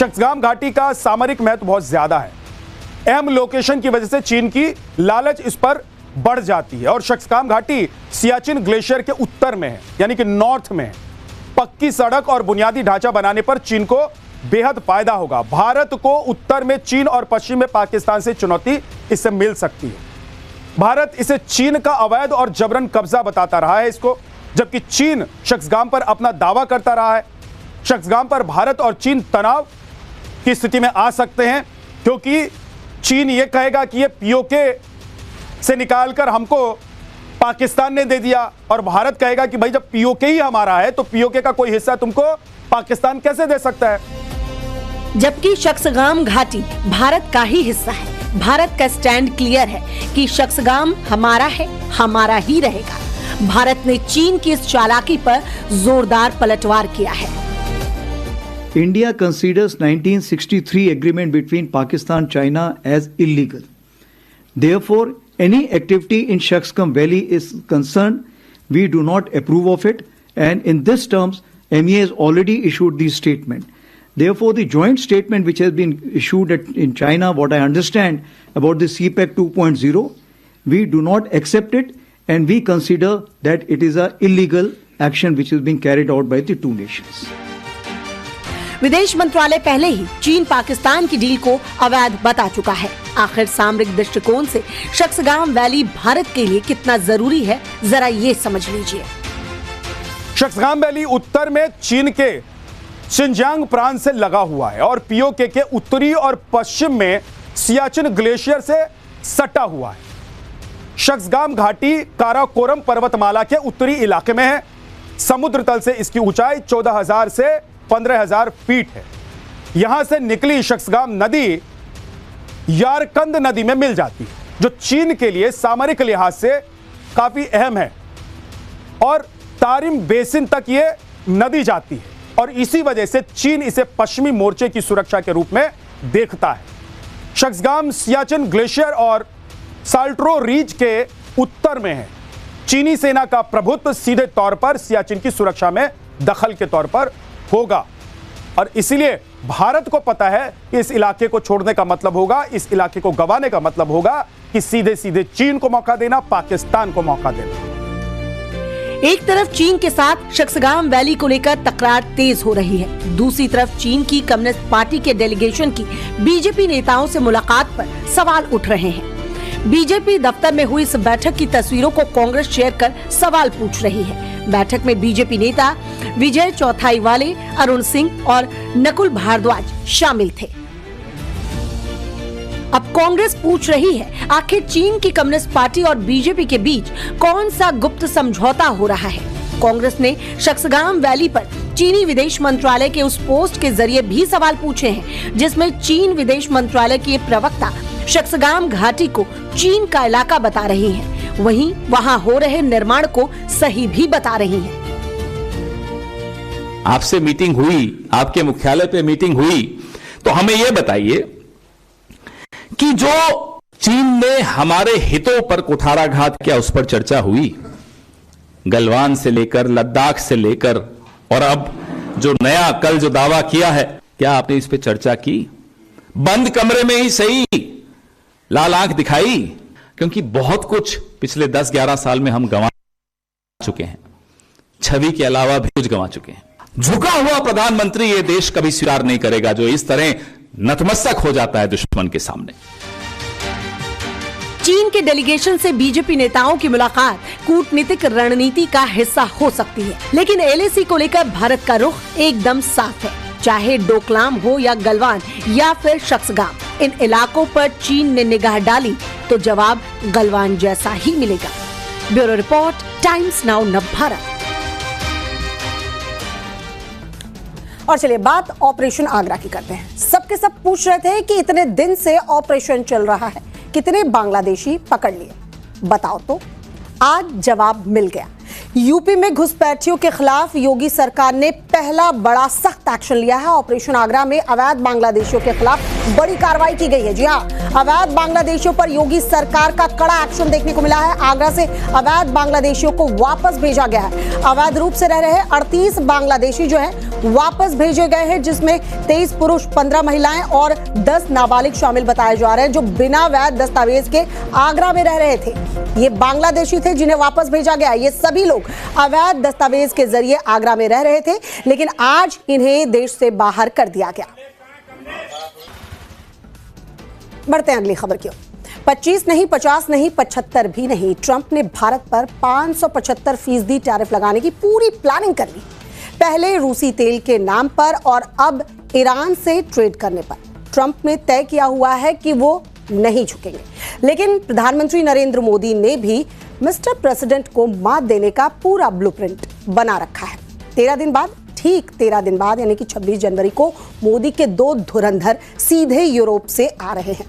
शक्सगाम घाटी का सामरिक महत्व बहुत ज्यादा है। अहम लोकेशन की वजह से चीन की लालच इस पर बढ़ जाती है और शक्सगाम घाटी सियाचिन ग्लेशियर के उत्तर में है, यानी कि नॉर्थ में है। पक्की सड़क और बुनियादी ढांचा बनाने पर चीन को बेहद फायदा होगा। भारत को उत्तर में चीन और पश्चिम में पाकिस्तान से चुनौती इससे मिल सकती है। भारत इसे चीन का अवैध और जबरन कब्जा बताता रहा है इसको, जबकि चीन शक्सगाम पर अपना दावा करता रहा है। शक्सगाम पर भारत और चीन तनाव की स्थिति में आ सकते हैं, क्योंकि चीन यह कहेगा कि यह पीओके से निकालकर हमको पाकिस्तान ने दे दिया, और भारत कहेगा कि भाई जब पीओके ही हमारा है तो पीओके का कोई हिस्सा तुमको पाकिस्तान कैसे दे सकता है। जबकि शक्सगाम घाटी भारत का ही हिस्सा है। भारत का स्टैंड क्लियर है कि शक्सगाम हमारा है, हमारा ही रहेगा। भारत ने चीन की इस चालाकी पर जोरदार पलटवार किया है। India considers 1963 agreement between Pakistan and China as illegal. Therefore, any activity in Shaksgam Valley is concerned, we do not approve of it, and in this terms, MEA has already issued the statement. Therefore, the joint statement which has been issued in China, what I understand about the CPEC 2.0, we do not accept it, and we consider that it is an illegal action which is being carried out by the two nations. विदेश मंत्रालय पहले ही चीन पाकिस्तान की deal को अवैध बता चुका है। आखिर सामरिक दृष्टिकोण से शक्सगाम वैली भारत के लिए कितना जरूरी है, जरा ये समझ लीजिए। शक्सगाम वैली उत्तर में चीन के शिनजियांग प्रांत से लगा हुआ है और पीओके के उत्तरी और पश्चिम में सियाचिन ग्लेशियर से सटा हुआ है। शक्सगाम घाटी काराकोरम पर्वतमाला के उत्तरी इलाके में है। समुद्र तल से इसकी ऊंचाई 14,000 से 15,000 फीट है। यहां से निकली शक्सगाम नदी यारकंद नदी में मिल जाती है, जो चीन के लिए सामरिक लिहाज से काफी अहम है, और तारिम बेसिन तक ये नदी जाती है, और इसी वजह से चीन इसे पश्चिमी मोर्चे की सुरक्षा के रूप में देखता है। शक्सगाम सियाचिन ग्लेशियर और साल्ट्रो रीज के उत्तर में है। चीनी सेना का प्रभुत्व सीधे तौर पर सियाचिन की सुरक्षा में दखल के तौर पर होगा, और इसीलिए भारत को पता है कि इस इलाके को छोड़ने का मतलब होगा, इस इलाके को गंवाने का मतलब होगा कि सीधे सीधे चीन को मौका देना, पाकिस्तान को मौका देना। एक तरफ चीन के साथ शक्सगाम वैली को लेकर तकरार तेज हो रही है, दूसरी तरफ चीन की कम्युनिस्ट पार्टी के डेलीगेशन की बीजेपी नेताओं से मुलाकात पर सवाल उठ रहे हैं। बीजेपी दफ्तर में हुई इस बैठक की तस्वीरों को कांग्रेस शेयर कर सवाल पूछ रही है। बैठक में बीजेपी नेता विजय चौथाईवाले, अरुण सिंह और नकुल भारद्वाज शामिल थे। अब कांग्रेस पूछ रही है, आखिर चीन की कम्युनिस्ट पार्टी और बीजेपी के बीच कौन सा गुप्त समझौता हो रहा है। कांग्रेस ने शक्सगाम वैली पर चीनी विदेश मंत्रालय के उस पोस्ट के जरिए भी सवाल पूछे हैं, जिसमें चीन विदेश मंत्रालय के प्रवक्ता शक्सगाम घाटी को चीन का इलाका बता रही हैं, वहीं वहां हो रहे निर्माण को सही भी बता रही हैं। आपसे मीटिंग हुई, आपके मुख्यालय पे मीटिंग हुई, तो हमें यह बताइए कि जो चीन ने हमारे हितों पर कुठाराघात किया, उस पर चर्चा हुई? गलवान से लेकर लद्दाख से लेकर, और अब जो नया कल जो दावा किया है, क्या आपने इस पे चर्चा की? बंद कमरे में ही सही लाल आंख दिखाई, क्योंकि बहुत कुछ पिछले 10-11 साल में हम गंवा चुके हैं, छवि के अलावा भी कुछ गंवा चुके हैं। झुका हुआ प्रधानमंत्री ये देश कभी स्वीकार नहीं करेगा, जो इस तरह नतमस्तक हो जाता है दुश्मन के सामने। चीन के डेलीगेशन से बीजेपी नेताओं की मुलाकात कूटनीतिक रणनीति का हिस्सा हो सकती है, लेकिन एलएसी को लेकर भारत का रुख एकदम साफ है। चाहे डोकलाम हो या गलवान या फिर शक्सगाम, इन इलाकों पर चीन ने निगाह डाली तो जवाब गलवान जैसा ही मिलेगा। Bureau report, times now Navbharat. और चलिए बात ऑपरेशन आगरा की करते हैं। सबके सब पूछ रहे थे कि इतने दिन से ऑपरेशन चल रहा है, कितने बांग्लादेशी पकड़ लिए, बताओ तो। आज जवाब मिल गया। यूपी में घुसपैठियों के खिलाफ योगी सरकार ने पहला बड़ा सख्त एक्शन लिया है। ऑपरेशन आगरा में अवैध बांग्लादेशियों के खिलाफ बड़ी कार्रवाई की गई है। जी हां, अवैध बांग्लादेशियों पर योगी सरकार का कड़ा एक्शन देखने को मिला है। आगरा से अवैध बांग्लादेशियों को वापस भेजा गया है। अवैध रूप से रह रहे 38 बांग्लादेशी जो है वापस भेजे गए हैं, जिसमें 23 पुरुष, 15 महिलाएं और 10 नाबालिग शामिल बताए जा रहे हैं, जो बिना वैध दस्तावेज के आगरा में रह रहे थे। ये बांग्लादेशी थे जिन्हें वापस भेजा गया। ये सभी लोग अवैध दस्तावेज के जरिए आगरा में रह रहे थे, लेकिन आज इन्हें देश से बाहर कर दिया गया। बढ़ते हैं अगली खबर की ओर। 25 नहीं, 50 नहीं, 75 भी नहीं, ट्रंप ने भारत पर 575% टैरिफ लगाने की पूरी प्लानिंग कर ली। पहले रूसी तेल के नाम पर और अब ईरान से ट्रेड करने पर ट्रंप ने तय किया हुआ है कि वो नहीं झुकेंगे। लेकिन प्रधानमंत्री नरेंद्र मोदी ने भी मिस्टर प्रेसिडेंट को मात देने का पूरा ब्लूप्रिंट बना रखा है। 13 दिन बाद, ठीक 13 दिन बाद यानी कि 26 जनवरी को मोदी के 2 धुरंधर सीधे यूरोप से आ रहे हैं।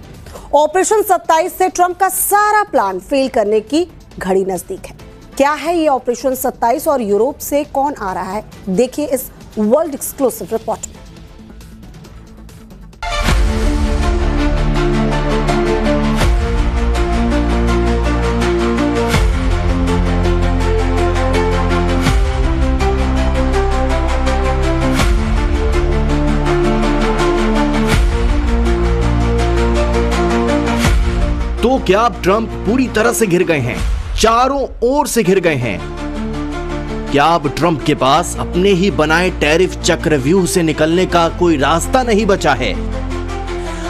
ऑपरेशन 27 से ट्रंप का सारा प्लान फेल करने की घड़ी नजदीक है। क्या है ये ऑपरेशन 27 और यूरोप से कौन आ रहा है, देखिए इस वर्ल्ड एक्सक्लूसिव रिपोर्ट में। तो क्या अब ट्रंप पूरी तरह से घिर गए हैं, चारों ओर से घिर गए हैं? क्या अब ट्रंप के पास अपने ही बनाए टैरिफ चक्रव्यूह से निकलने का कोई रास्ता नहीं बचा है?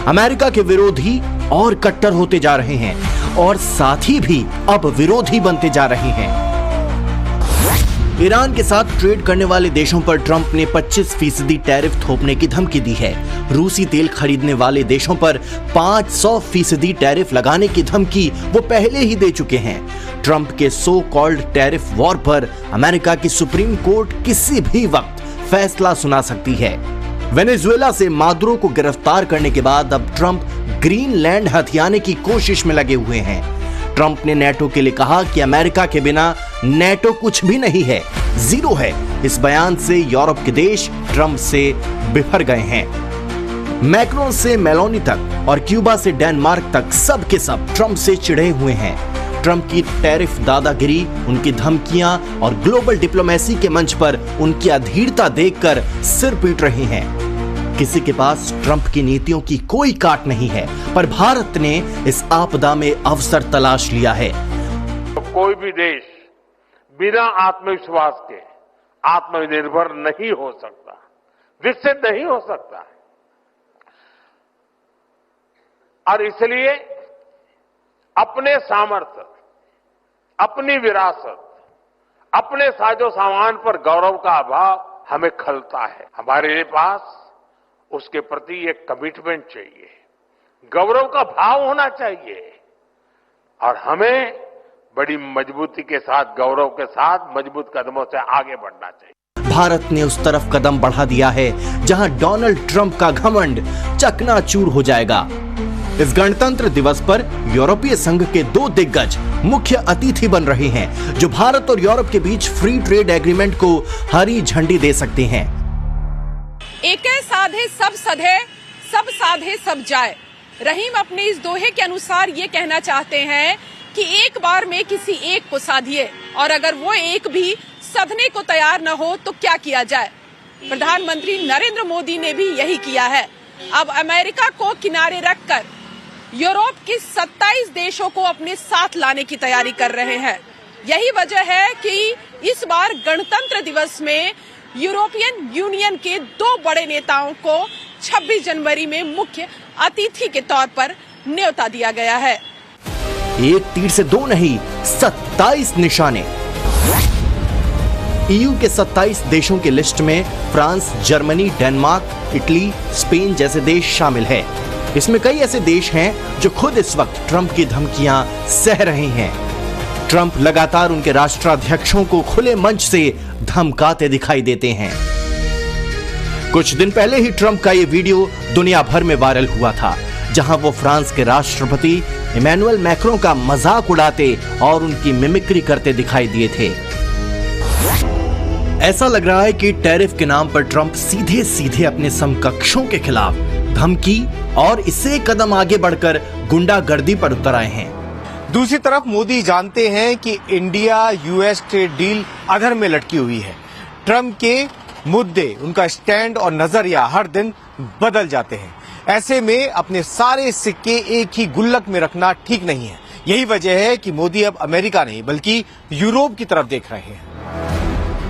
अमेरिका के विरोधी और कट्टर होते जा रहे हैं और साथी भी अब विरोधी बनते जा रहे हैं। ईरान के साथ ट्रेड करने वाले देशों पर ट्रंप ने 25% टैरिफ थोपने की धमकी दी है। रूसी तेल खरीदने वाले देशों पर 500% टैरिफ लगाने की धमकी वो पहले ही दे चुके हैं। ट्रंप के सो कॉल्ड टैरिफ वॉर पर अमेरिका की सुप्रीम कोर्ट किसी भी वक्त फैसला सुना सकती है। वेनेजुएला से मादुरो को गिरफ्तार करने के बाद अब ट्रंप ग्रीनलैंड हथियाने की कोशिश में लगे हुए हैं। ट्रंप ने नेटो के लिए कहा कि अमेरिका के बिना नेटो कुछ भी नहीं है, जीरो है। इस बयान से यूरोप के देश ट्रंप से बिफर गए हैं। मैक्रोन से मेलोनी तक और क्यूबा से डेनमार्क तक सब के सब ट्रंप से चिढ़े हुए हैं। ट्रंप की टैरिफ दादागिरी, उनकी धमकियां और ग्लोबल डिप्लोमेसी के मंच पर उनकी अधीरता देखकर सिर पीट रहे हैं। किसी के पास ट्रंप की नीतियों की कोई काट नहीं है, पर भारत ने इस आपदा में अवसर तलाश लिया है। तो कोई भी देश बिना आत्मविश्वास के आत्मनिर्भर नहीं हो सकता, विकसित नहीं हो सकता। और इसलिए अपने सामर्थ्य, अपनी विरासत, अपने साजो सामान पर गौरव का अभाव हमें खलता है। हमारे पास उसके प्रति एक कमिटमेंट चाहिए, गौरव का भाव होना चाहिए और हमें बड़ी मजबूती के साथ, गौरव के साथ मजबूत कदमों से आगे बढ़ना चाहिए। भारत ने उस तरफ कदम बढ़ा दिया है जहां डोनाल्ड ट्रंप का घमंड चकनाचूर हो जाएगा। इस गणतंत्र दिवस पर यूरोपीय संघ के 2 दिग्गज मुख्य अतिथि बन रहे हैं, जो भारत और यूरोप के बीच फ्री ट्रेड एग्रीमेंट को हरी झंडी दे सकते हैं। एके साधे सब सधे, सब साधे सब जाए। रहीम अपने इस दोहे के अनुसार ये कहना चाहते हैं कि एक बार में किसी एक को साधिए, और अगर वो एक भी सधने को तैयार न हो तो क्या किया जाए। प्रधानमंत्री नरेंद्र मोदी ने भी यही किया है। अब अमेरिका को किनारे रखकर यूरोप के 27 देशों को अपने साथ लाने की तैयारी कर रहे हैं। यही वजह है कि इस बार गणतंत्र दिवस में यूरोपियन यूनियन के 2 बड़े नेताओं को 26 जनवरी में मुख्य अतिथि के तौर पर न्योता दिया गया है। एक तीर से 2 नहीं, 27 निशाने। ईयू के 27 देशों की लिस्ट में France, Germany, Denmark, Italy, Spain जैसे देश शामिल है। इसमें कई ऐसे देश हैं जो खुद इस वक्त ट्रंप की धमकियां सह रहे हैं। ट्रंप लगातार उनके राष्ट्राध्यक्षों को खुले मंच से धमकाते दिखाई देते हैं। कुछ दिन पहले ही ट्रंप का ये वीडियो दुनिया भर में वायरल हुआ था, जहां वो फ्रांस के राष्ट्रपति इमैनुअल मैक्रों का मजाक उड़ाते और उनकी मिमिक्री करते दिखाई दिए थे। ऐसा लग रहा है कि टैरिफ के नाम पर ट्रंप सीधे सीधे अपने समकक्षों के खिलाफ धमकी और इससे एक कदम आगे बढ़कर गुंडागर्दी पर उतर आए हैं। दूसरी तरफ मोदी जानते हैं कि इंडिया यूएस ट्रेड डील अधर में लटकी हुई है। ट्रंप के मुद्दे, उनका स्टैंड और नजरिया हर दिन बदल जाते हैं। ऐसे में अपने सारे सिक्के एक ही गुल्लक में रखना ठीक नहीं है। यही वजह है कि मोदी अब अमेरिका नहीं बल्कि यूरोप की तरफ देख रहे हैं।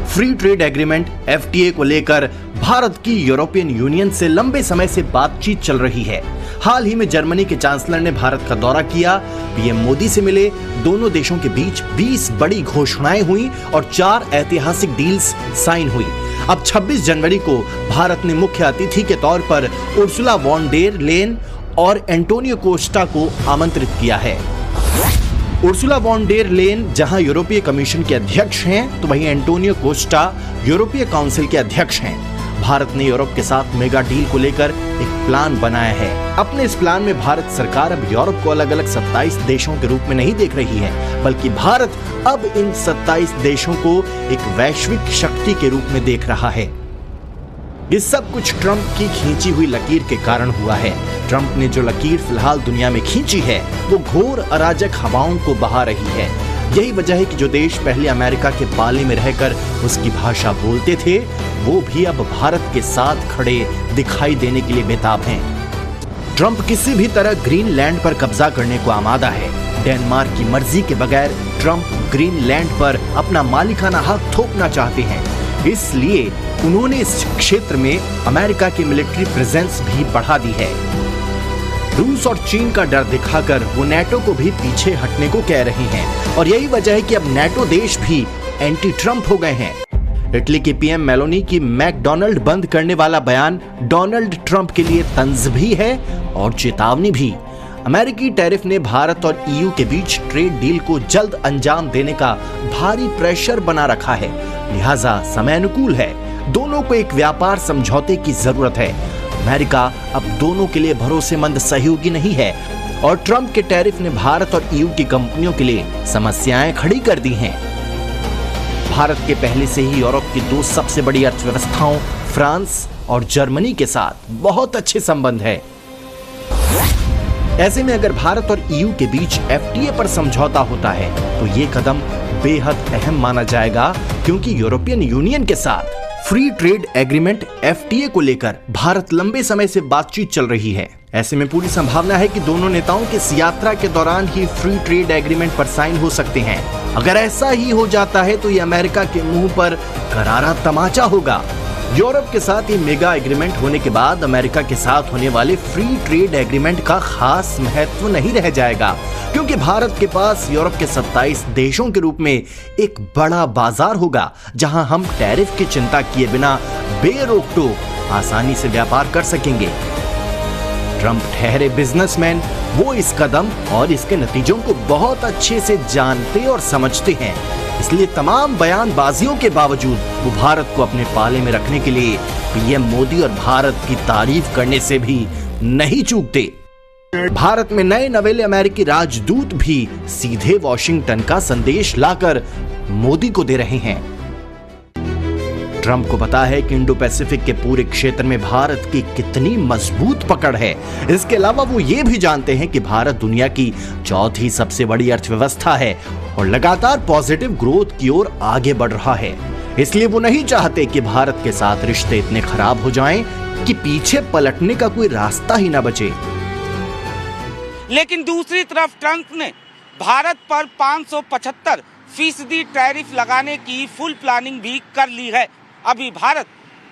फ्री ट्रेड एग्रीमेंट FTA को लेकर भारत की यूरोपियन यूनियन से लंबे समय से बातचीत चल रही है। हाल ही में जर्मनी के चांसलर ने भारत का दौरा किया, पीएम मोदी से मिले, दोनों देशों के बीच 20 बड़ी घोषणाएं हुई और 4 ऐतिहासिक डील्स साइन हुई। अब 26 जनवरी को भारत ने मुख्य अतिथि के तौर पर उर्सुला वॉन डेर लेन और एंटोनियो कोस्टा को आमंत्रित किया है। उर्सुला वॉन डेर लेन जहां यूरोपीय कमीशन के अध्यक्ष हैं, तो वहीं एंटोनियो कोस्टा यूरोपीय काउंसिल के अध्यक्ष हैं। भारत ने यूरोप के साथ मेगा डील को लेकर एक प्लान बनाया है। अपने इस प्लान में भारत सरकार अब यूरोप को अलग अलग 27 देशों के रूप में नहीं देख रही है, बल्कि भारत अब इन 27 देशों को एक वैश्विक शक्ति के रूप में देख रहा है। ये सब कुछ ट्रंप की खींची हुई लकीर के कारण हुआ है। ट्रंप ने जो लकीर फिलहाल दुनिया में खींची है, वो घोर अराजक हवाओं को बहा रही है। यही वजह है कि जो देश पहले अमेरिका के पाले में रहकर उसकी भाषा बोलते थे, वो भी अब भारत के साथ खड़े दिखाई देने के लिए बेताब हैं। ट्रंप किसी भी तरह ग्रीनलैंड पर कब्जा करने को आमादा है। डेनमार्क की मर्जी के बगैर ट्रंप ग्रीनलैंड पर अपना मालिकाना हक थोपना चाहते हैं। इसलिए उन्होंने इस क्षेत्र में अमेरिका की मिलिट्री प्रेजेंस भी बढ़ा दी है। रूस और चीन का डर दिखाकर वो नेटो को भी पीछे हटने को कह रही हैं और यही वजह है कि अब नेटो देश भी एंटी ट्रंप हो गए हैं। इटली की पीएम मेलोनी की मैकडॉनल्ड बंद करने वाला बयान डोनाल्ड ट्रंप के लिए तंज भी है और चेतावनी भी। अमेरिकी टैरिफ ने भारत और EU के बीच ट्रेड डील को जल्द अंजाम देने का भारी प्रेशर बना रखा है, लिहाजा समय अनुकूल है। दोनों को एक व्यापार समझौते की जरूरत है। अमेरिका अब दोनों के लिए भरोसेमंद सहयोगी नहीं है और ट्रंप के टैरिफ ने भारत और EU की कंपनियों के लिए समस्याएं खड़ी कर दी हैं। भारत के पहले से ही यूरोप की 2 सबसे बड़ी अर्थव्यवस्थाओं फ्रांस और जर्मनी के साथ बहुत अच्छे संबंध है। ऐसे में अगर भारत और EU के बीच FTA पर समझौता होता है तो ये कदम बेहद अहम माना जाएगा, क्योंकि यूरोपियन यूनियन के साथ फ्री ट्रेड एग्रीमेंट FTA को लेकर भारत लंबे समय से बातचीत चल रही है। ऐसे में पूरी संभावना है कि दोनों नेताओं के इस यात्रा के दौरान ही फ्री ट्रेड एग्रीमेंट पर साइन हो सकते हैं। अगर ऐसा ही हो जाता है तो ये अमेरिका के मुंह पर करारा तमाचा होगा। यूरोप के साथ ये मेगा एग्रीमेंट होने के बाद अमेरिका के साथ होने वाले फ्री ट्रेड एग्रीमेंट का खास महत्व नहीं रह जाएगा, क्योंकि भारत के पास यूरोप के 27 देशों के रूप में एक बड़ा बाजार होगा, जहां हम टैरिफ की चिंता किए बिना बेरोक-टोक आसानी से व्यापार कर सकेंगे। ट्रंप ठहरे बिजनेसमैन, वो इस कदम और इसके नतीजों को बहुत अच्छे से जानते और समझते हैं। इसलिए तमाम बयानबाजियों के बावजूद वो भारत को अपने पाले में रखने के लिए पीएम मोदी और भारत की तारीफ करने से भी नहीं चूकते। भारत में नए नवेले अमेरिकी राजदूत भी सीधे वॉशिंगटन का संदेश लाकर मोदी को दे रहे हैं। ट्रंप को पता है कि इंडो पैसिफिक के पूरे क्षेत्र में भारत की कितनी मजबूत पकड़ है। इसके अलावा वो ये भी जानते हैं कि भारत दुनिया की 4थी सबसे बड़ी अर्थव्यवस्था है और लगातार पॉजिटिव ग्रोथ की ओर आगे बढ़ रहा है। इसलिए वो नहीं चाहते कि भारत के साथ रिश्ते इतने खराब हो जाएं कि पीछे पलटने का कोई रास्ता ही ना बचे। लेकिन दूसरी तरफ ट्रंप ने भारत पर 575% टैरिफ लगाने की फुल प्लानिंग भी कर ली है। अभी भारत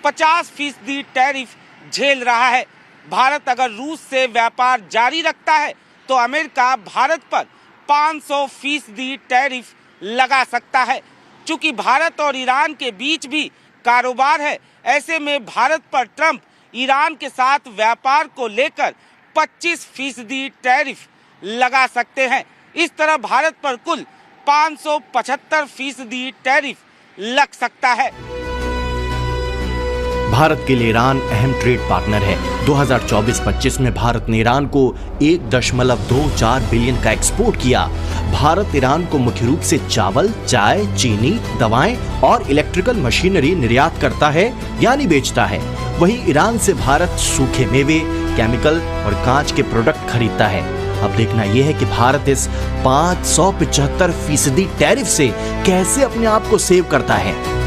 50% टैरिफ झेल रहा है। भारत अगर रूस से व्यापार जारी रखता है तो अमेरिका भारत पर 500% टैरिफ लगा सकता है। चूंकि भारत और ईरान के बीच भी कारोबार है, ऐसे में भारत पर ट्रंप ईरान के साथ व्यापार को लेकर 25% टैरिफ लगा सकते हैं। इस तरह भारत पर कुल 575% टैरिफ लग सकता है। भारत के लिए ईरान अहम ट्रेड पार्टनर है। 2024-25 में भारत ने ईरान को 1.24 बिलियन का एक्सपोर्ट किया। भारत ईरान को मुख्य रूप से चावल, चाय, चीनी, दवाएं और इलेक्ट्रिकल मशीनरी निर्यात करता है यानी बेचता है। वहीं ईरान से भारत सूखे मेवे, केमिकल और कांच के प्रोडक्ट खरीदता है। अब देखना यह है कि भारत इस 575% टैरिफ से कैसे अपने आप को सेव करता है।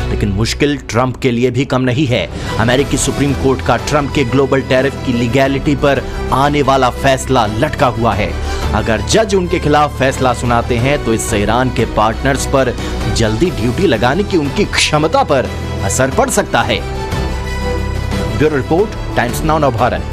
लेकिन मुश्किल ट्रंप के लिए भी कम नहीं है। अमेरिकी सुप्रीम कोर्ट का ट्रंप के ग्लोबल टैरिफ की लीगैलिटी पर आने वाला फैसला लटका हुआ है। अगर जज उनके खिलाफ फैसला सुनाते हैं तो इससे ईरान के पार्टनर्स पर जल्दी ड्यूटी लगाने की उनकी क्षमता पर असर पड़ सकता है। Bureau report, times now Bharat.